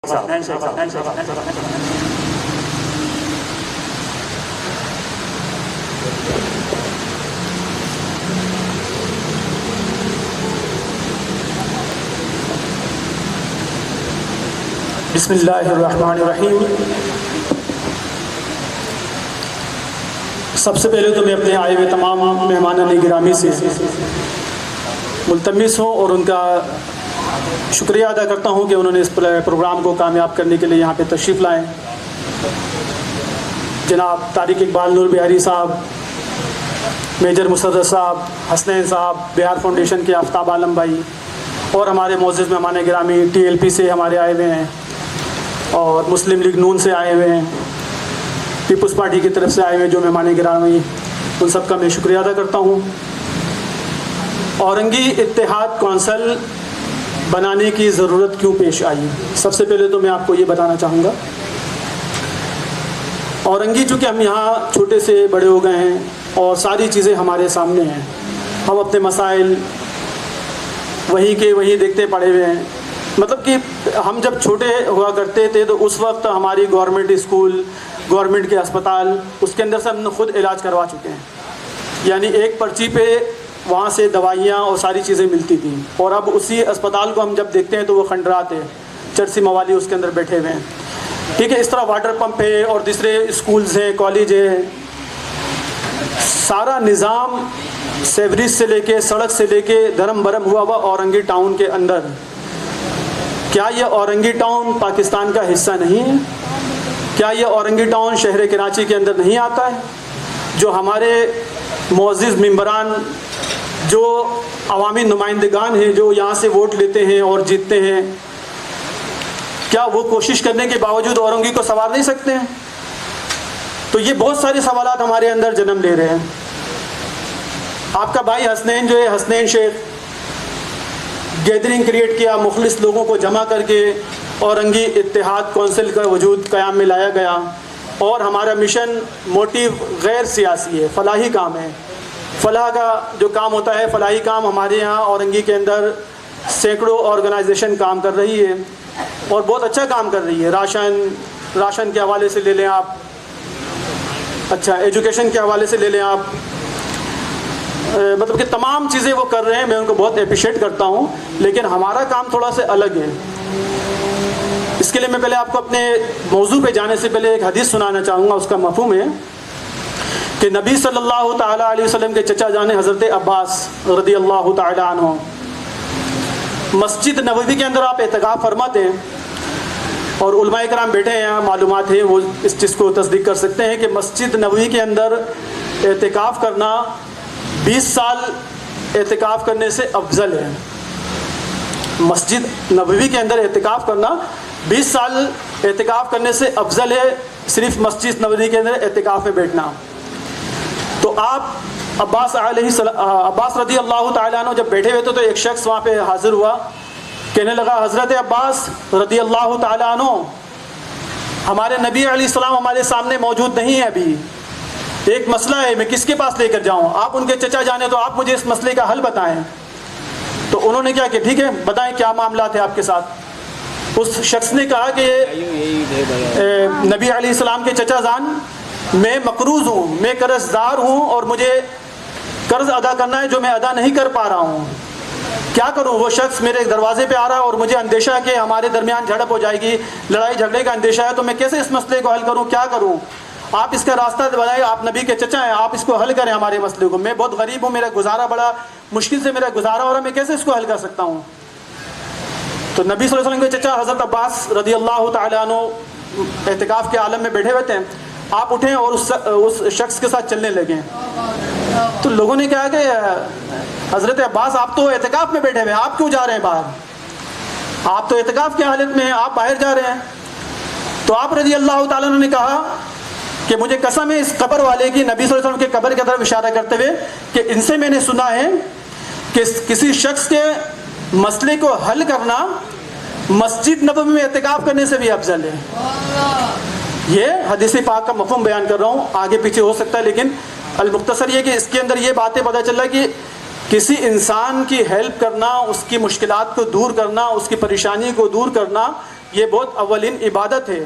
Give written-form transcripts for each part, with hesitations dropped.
بسم اللہ الرحمن الرحیم۔ سب سے پہلے تو میں اپنے آئے ہوئے تمام مہمانان گرامی سے ملتمس ہوں اور ان کا شکریہ ادا کرتا ہوں کہ انہوں نے اس پروگرام کو کامیاب کرنے کے لیے یہاں پہ تشریف لائیں۔ جناب طارق اقبال نور بہاری صاحب، میجر مسرت صاحب، حسنین صاحب، بہار فاؤنڈیشن کے آفتاب عالم بھائی، اور ہمارے معزز مہمان گرامی TLP سے ہمارے آئے ہوئے ہیں اور مسلم لیگ نون سے آئے ہوئے ہیں، پیپلز پارٹی کی طرف سے آئے ہوئے جو مہمان گرامی، ان سب کا میں شکریہ ادا کرتا ہوں۔ اورنگی اتحاد کونسل بنانے کی ضرورت کیوں پیش آئی؟ سب سے پہلے تو میں آپ کو یہ بتانا چاہوں گا، اورنگی چونکہ ہم یہاں چھوٹے سے بڑے ہو گئے ہیں اور ساری چیزیں ہمارے سامنے ہیں، ہم اپنے مسائل وہیں کے وہیں دیکھتے پڑے ہوئے ہیں۔ مطلب کہ ہم جب چھوٹے ہوا کرتے تھے تو اس وقت ہماری گورنمنٹ اسکول، گورنمنٹ کے اسپتال، اس کے اندر سے ہم خود علاج کروا چکے ہیں، یعنی ایک پرچی پہ وہاں سے دوائیاں اور ساری چیزیں ملتی تھیں، اور اب اسی اسپتال کو ہم جب دیکھتے ہیں تو وہ کھنڈرات ہے، چرسی موالی اس کے اندر بیٹھے ہوئے ہیں، ٹھیک ہے۔ اس طرح واٹر پمپ ہے اور دوسرے اسکولز ہیں، کالج ہے، سارا نظام سیوریج سے لے کے سڑک سے لے کے دھرم برم ہوا اورنگی ٹاؤن کے اندر۔ کیا یہ اورنگی ٹاؤن پاکستان کا حصہ نہیں ہے؟ کیا یہ اورنگی ٹاؤن شہر کراچی کے اندر نہیں آتا ہے؟ جو ہمارے معزز ممبران، جو عوامی نمائندگان ہیں، جو یہاں سے ووٹ لیتے ہیں اور جیتتے ہیں، کیا وہ کوشش کرنے کے باوجود اورنگی کو سنوار نہیں سکتے ہیں؟ تو یہ بہت سارے سوالات ہمارے اندر جنم لے رہے ہیں۔ آپ کا بھائی حسنین جو ہے، حسنین شیخ، گیدرنگ کریٹ کیا، مخلص لوگوں کو جمع کر کے اورنگی اتحاد کونسل کا وجود قیام میں لایا گیا، اور ہمارا مشن موٹیو غیر سیاسی ہے، فلاحی کام ہے۔ فلاح کا جو کام ہوتا ہے، فلاحی کام، ہمارے یہاں اورنگی کے اندر سینکڑوں آرگنائزیشن کام کر رہی ہے اور بہت اچھا کام کر رہی ہے۔ راشن کے حوالے سے لے لیں آپ، اچھا ایجوکیشن کے حوالے سے لے لیں آپ، مطلب کہ تمام چیزیں وہ کر رہے ہیں، میں ان کو بہت اپریشیٹ کرتا ہوں، لیکن ہمارا کام تھوڑا سا الگ ہے۔ اس کے لیے میں پہلے آپ کو اپنے موضوع پہ جانے سے پہلے ایک حدیث سنانا چاہوں گا، اس کا مفہوم ہے کہ نبی صلی اللہ تعالیٰ علیہ وسلم کے چچا جان حضرت عباس رضی اللہ تعالیٰ عنہ مسجد نبوی کے اندر آپ اعتکاف فرماتے ہیں، اور علماء کرام بیٹھے ہیں یہاں، معلومات ہیں، وہ اس چیز کو تصدیق کر سکتے ہیں کہ مسجد نبوی کے اندر اعتکاف کرنا 20 سال اعتکاف کرنے سے افضل ہے۔ مسجد نبوی کے اندر اعتکاف کرنا 20 سال اعتکاف کرنے سے افضل ہے صرف مسجد نبوی کے اندر اعتکاف میں بیٹھنا۔ تو آپ عباس رضی اللہ تعالیٰ عنہ جب بیٹھے ہوئے تھے تو ایک شخص وہاں پہ حاضر ہوا، کہنے لگا، حضرت عباس رضی اللہ تعالیٰ عنہ، ہمارے نبی علیہ السلام ہمارے سامنے موجود نہیں ہے، ابھی ایک مسئلہ ہے، میں کس کے پاس لے کر جاؤں؟ آپ ان کے چچا جانے تو آپ مجھے اس مسئلے کا حل بتائیں۔ تو انہوں نے کیا کہ ٹھیک ہے، بتائیں کیا معاملات ہے آپ کے ساتھ۔ اس شخص نے کہا کہ نبی علیہ السلام کے چچا جان، میں مقروض ہوں، میں قرض دار ہوں، اور مجھے قرض ادا کرنا ہے جو میں ادا نہیں کر پا رہا ہوں، کیا کروں؟ وہ شخص میرے دروازے پہ آ رہا ہے اور مجھے اندیشہ ہے کہ ہمارے درمیان جھڑپ ہو جائے گی، لڑائی جھگڑے کا اندیشہ ہے، تو میں کیسے اس مسئلے کو حل کروں؟ کیا کروں؟ آپ اس کا راستہ بتائیں، آپ نبی کے چچا ہیں، آپ اس کو حل کریں ہمارے مسئلے کو۔ میں بہت غریب ہوں، میرا گزارا بڑا مشکل سے میرا گزارا ہو رہا ہے، میں کیسے اس کو حل کر سکتا ہوں؟ تو نبی صلی اللہ علیہ وسلم کے چچا حضرت عباس رضی اللہ تعالیٰ عنہ اعتکاف کے عالم میں بیٹھے ہوئے تھے، آپ اٹھیں اور اس شخص کے ساتھ چلنے لگیں۔ تو لوگوں نے کہا کہ حضرت عباس، آپ تو اعتکاف میں بیٹھے ہوئے ہیں، آپ کیوں جا رہے ہیں باہر؟ آپ تو اعتکاف کی حالت میں ہیں، آپ باہر جا رہے ہیں۔ تو آپ رضی اللہ تعالیٰ عنہ نے کہا کہ مجھے قسم ہے اس قبر والے کی، نبی صلی اللہ علیہ وسلم کے قبر کی طرف اشارہ کرتے ہوئے، کہ ان سے میں نے سنا ہے کہ کسی شخص کے مسئلے کو حل کرنا مسجد نبوی میں اعتکاف کرنے سے بھی افضل ہے۔ یہ حدیث پاک کا مفہوم بیان کر رہا ہوں، آگے پیچھے ہو سکتا ہے، لیکن المختصر یہ کہ اس کے اندر یہ باتیں پتہ چل رہا ہے کہ کسی انسان کی ہیلپ کرنا، اس کی مشکلات کو دور کرنا، اس کی پریشانی کو دور کرنا یہ بہت اولین عبادت ہے.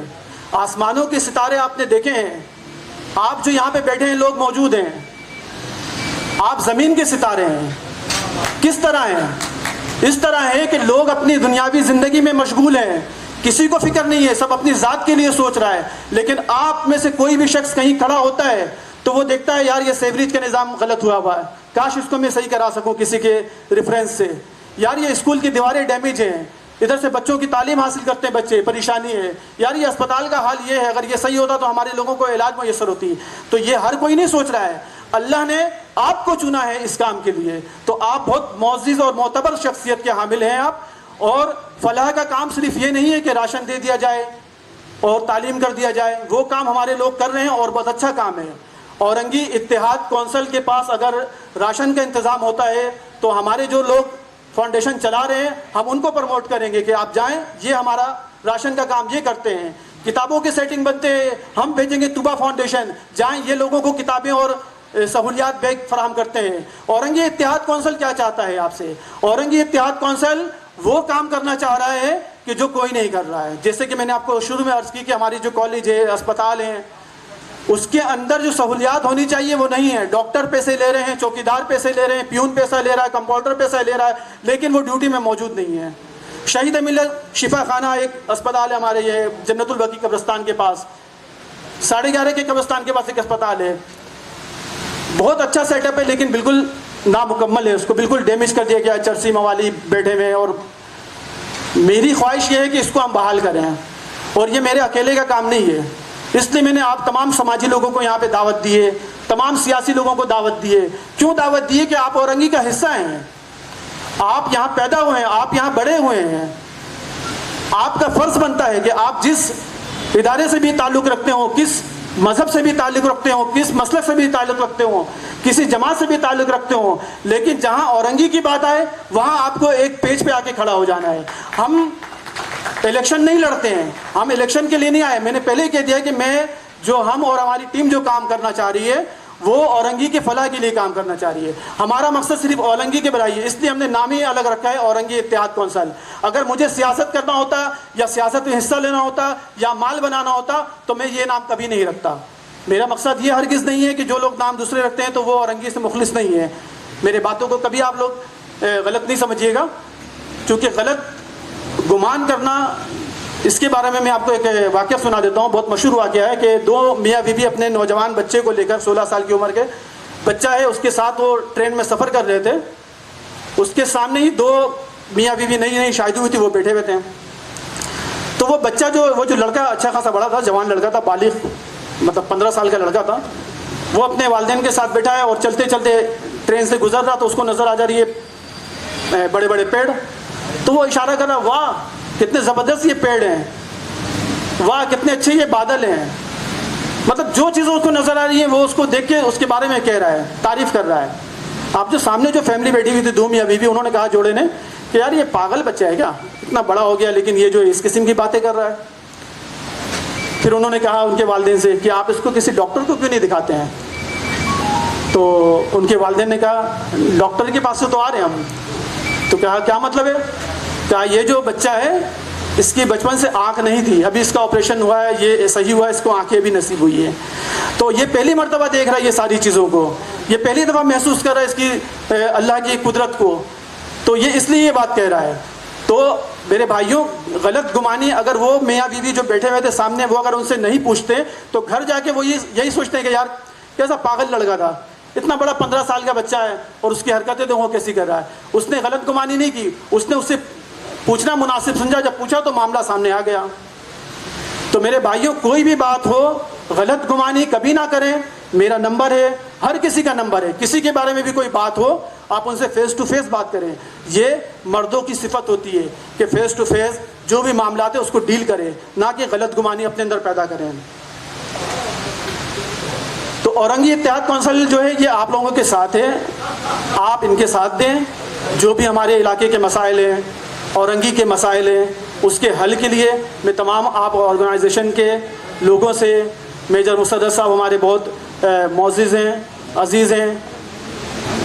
آسمانوں کے ستارے آپ نے دیکھے ہیں, آپ جو یہاں پہ بیٹھے ہیں لوگ موجود ہیں, آپ زمین کے ستارے ہیں. کس طرح ہیں؟ اس طرح ہے کہ لوگ اپنی دنیاوی زندگی میں مشغول ہیں, کسی کو فکر نہیں ہے, سب اپنی ذات کے لیے سوچ رہا ہے. لیکن آپ میں سے کوئی بھی شخص کہیں کھڑا ہوتا ہے تو وہ دیکھتا ہے یار یہ سیوریج کا نظام غلط ہوا ہے, کاش اس کو میں صحیح کرا سکوں کسی کے ریفرنس سے. یار یہ اسکول کی دیواریں ڈیمیج ہیں, ادھر سے بچوں کی تعلیم حاصل کرتے ہیں بچے, پریشانی ہے. یار یہ اسپتال کا حال یہ ہے, اگر یہ صحیح ہوتا تو ہمارے لوگوں کو علاج میسر ہوتی. تو یہ ہر کوئی نہیں سوچ رہا ہے. اللہ نے آپ کو چنا ہے اس کام کے لیے, تو آپ بہت معزز اور معتبر شخصیت کے حامل ہیں آپ. اور فلاح کا کام صرف یہ نہیں ہے کہ راشن دے دیا جائے اور تعلیم کر دیا جائے, وہ کام ہمارے لوگ کر رہے ہیں اور بہت اچھا کام ہے. اورنگی اتحاد کونسل کے پاس اگر راشن کا انتظام ہوتا ہے تو ہمارے جو لوگ فاؤنڈیشن چلا رہے ہیں ہم ان کو پروموٹ کریں گے کہ آپ جائیں, یہ ہمارا راشن کا کام یہ کرتے ہیں. کتابوں کے سیٹنگ بنتے ہیں, ہم بھیجیں گے طوبہ فاؤنڈیشن, جائیں یہ لوگوں کو کتابیں اور سہولیات بیگ فراہم کرتے ہیں. اورنگی اتحاد کونسل کیا چاہتا ہے آپ سے؟ اورنگی اتحاد کونسل وہ کام کرنا چاہ رہا ہے کہ جو کوئی نہیں کر رہا ہے. جیسے کہ میں نے آپ کو شروع میں عرض کی کہ ہماری جو کالج ہے, اسپتال ہیں, اس کے اندر جو سہولیات ہونی چاہیے وہ نہیں ہے. ڈاکٹر پیسے لے رہے ہیں, چوکیدار پیسے لے رہے ہیں, پیون پیسہ لے رہا ہے, کمپاؤنڈر پیسہ لے رہا ہے, لیکن وہ ڈیوٹی میں موجود نہیں ہے. شہید ملت شفا خانہ ایک اسپتال ہے ہمارے یہ جنت البقیع قبرستان کے پاس, 11:30 کے قبرستان کے پاس ایک اسپتال ہے, بہت اچھا سیٹ اپ ہے لیکن بالکل نامکمل ہے. اس کو بالکل ڈیمیج کر دیا گیا, چرسی موالی بیٹھے ہوئے ہیں. اور میری خواہش یہ ہے کہ اس کو ہم بحال کریں, اور یہ میرے اکیلے کا کام نہیں ہے. اس لیے میں نے آپ تمام سماجی لوگوں کو یہاں پہ دعوت دی ہے, تمام سیاسی لوگوں کو دعوت دی ہے. کیوں دعوت دی ہے؟ کہ آپ اورنگی کا حصہ ہیں, آپ یہاں پیدا ہوئے ہیں, آپ یہاں بڑے ہوئے ہیں. آپ کا فرض بنتا ہے کہ آپ جس ادارے سے بھی تعلق رکھتے ہوں, کس مذہب سے بھی تعلق رکھتے ہوں, کس مسلک سے بھی تعلق رکھتے ہوں, کسی جماعت سے بھی تعلق رکھتے ہوں, لیکن جہاں اورنگی کی بات آئے وہاں آپ کو ایک پیج پہ آ کے کھڑا ہو جانا ہے. ہم الیکشن نہیں لڑتے ہیں, ہم الیکشن کے لیے نہیں آئے. میں نے پہلے ہی کہہ دیا کہ ہم اور ہماری ٹیم جو کام کرنا چاہ رہی ہے وہ اورنگی کے فلاح کے لیے کام کرنا چاہ رہی ہے. ہمارا مقصد صرف اورنگی کے بھلائی ہے, اس لیے ہم نے نام ہی الگ رکھا ہے اورنگی اتحاد کونسل. اگر مجھے سیاست کرنا ہوتا یا سیاست میں حصہ لینا ہوتا یا مال بنانا ہوتا تو میں یہ نام کبھی نہیں رکھتا. میرا مقصد یہ ہرگز نہیں ہے کہ جو لوگ نام دوسرے رکھتے ہیں تو وہ اورنگی سے مخلص نہیں ہے. میرے باتوں کو کبھی آپ لوگ غلط نہیں سمجھیے گا, کیونکہ غلط گمان کرنا, اس کے بارے میں آپ کو ایک واقعہ سنا دیتا ہوں. بہت مشہور واقعہ ہے کہ 2 میاں بیوی اپنے نوجوان بچے کو لے کر, 16 سال کی عمر کے بچہ ہے, اس کے ساتھ وہ ٹرین میں سفر کر رہے تھے. اس کے سامنے ہی 2 میاں بیوی نئی شادی ہوئی تھی, وہ بیٹھے ہوئے تھے. تو وہ بچہ وہ جو لڑکا اچھا خاصا بڑا تھا, جوان لڑکا تھا, بالغ مطلب 15 سال کا لڑکا تھا, وہ اپنے والدین کے ساتھ بیٹھا ہے اور چلتے چلتے ٹرین سے گزر رہا تو اس کو نظر آ جا رہی ہے بڑے بڑے پیڑ. تو وہ اشارہ کر رہا, واہ کتنے زبردست یہ پیڑ ہیں, واہ کتنے اچھے یہ بادل ہیں. مطلب جو چیزیں اس کو نظر آ رہی ہیں وہ اس کو دیکھ کے اس کے بارے میں کہہ رہا ہے, تعریف کر رہا ہے. آپ جو سامنے جو فیملی بیٹھی ہوئی تھی 2 میاں بیوی, انہوں نے کہا جوڑے نے کہ یار یہ پاگل بچہ ہے کیا, اتنا بڑا ہو گیا لیکن یہ جو اس قسم کی باتیں کر رہا ہے. پھر انہوں نے کہا ان کے والدین سے کہ آپ اس کو کسی ڈاکٹر کو کیوں نہیں دکھاتے ہیں. تو ان کے والدین نے کہا ڈاکٹر کے پاس سے تو آ رہے ہیں ہم. تو کہا کیا مطلب ہے؟ کہا یہ جو بچہ ہے اس کی بچپن سے آنکھ نہیں تھی, ابھی اس کا آپریشن ہوا ہے, یہ صحیح ہوا ہے, اس کو آنکھیں بھی نصیب ہوئی ہیں. تو یہ پہلی مرتبہ دیکھ رہا ہے یہ ساری چیزوں کو, یہ پہلی دفعہ محسوس کر رہا ہے اس کی اللہ کی قدرت کو. تو یہ اس لیے یہ بات کہہ رہا ہے. تو میرے بھائیوں, غلط گمانی, اگر وہ میاں بیوی جو بیٹھے ہوئے تھے سامنے, وہ اگر ان سے نہیں پوچھتے تو گھر جا کے وہ یہی سوچتے ہیں کہ یار کیسا پاگل لڑکا تھا, اتنا بڑا 15 سال کا بچہ ہے اور اس کی حرکتیں تو وہ کیسی کر رہا ہے. اس نے غلط گمانی نہیں کی, اس نے اس سے پوچھنا مناسب سمجھا, جب پوچھا تو معاملہ سامنے آ گیا. تو میرے بھائیوں, کوئی بھی بات ہو غلط گمانی کبھی نہ کریں. میرا نمبر ہے, ہر کسی کا نمبر ہے, کسی کے بارے میں بھی کوئی بات ہو آپ ان سے فیس ٹو فیس بات کریں. یہ مردوں کی صفت ہوتی ہے کہ فیس ٹو فیس جو بھی معاملات ہیں اس کو ڈیل کریں, نہ کہ غلط گمانی اپنے اندر پیدا کریں. تو اورنگی اتحاد کونسل جو ہے یہ آپ لوگوں کے ساتھ ہے, آپ ان کے ساتھ دیں. جو بھی ہمارے علاقے کے مسائل ہیں, اورنگی کے مسائل ہیں, اس کے حل کے لیے میں تمام آپ آرگنائزیشن کے لوگوں سے, میجر مصدر صاحب ہمارے بہت معزز ہیں, عزیز ہیں,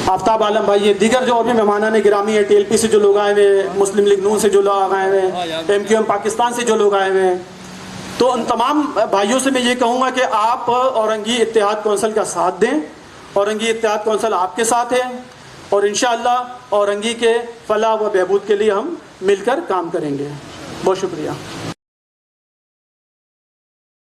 آفتاب عالم بھائی، یہ دیگر جو اور بھی مہمانان گرامی ہیں، ٹی ایل پی سے جو لوگ آئے ہوئے ہیں، مسلم لیگ نون سے جو لوگ آئے ہوئے ہیں، ایم کیو ایم پاکستان سے جو لوگ آئے ہوئے ہیں، تو ان تمام بھائیوں سے میں یہ کہوں گا کہ آپ اورنگی اتحاد کونسل کا ساتھ دیں. اورنگی اتحاد کونسل آپ کے ساتھ ہے، اور انشاءاللہ اورنگی کے فلاح و بہبود کے لیے ہم مل کر کام کریں گے. بہت شکریہ.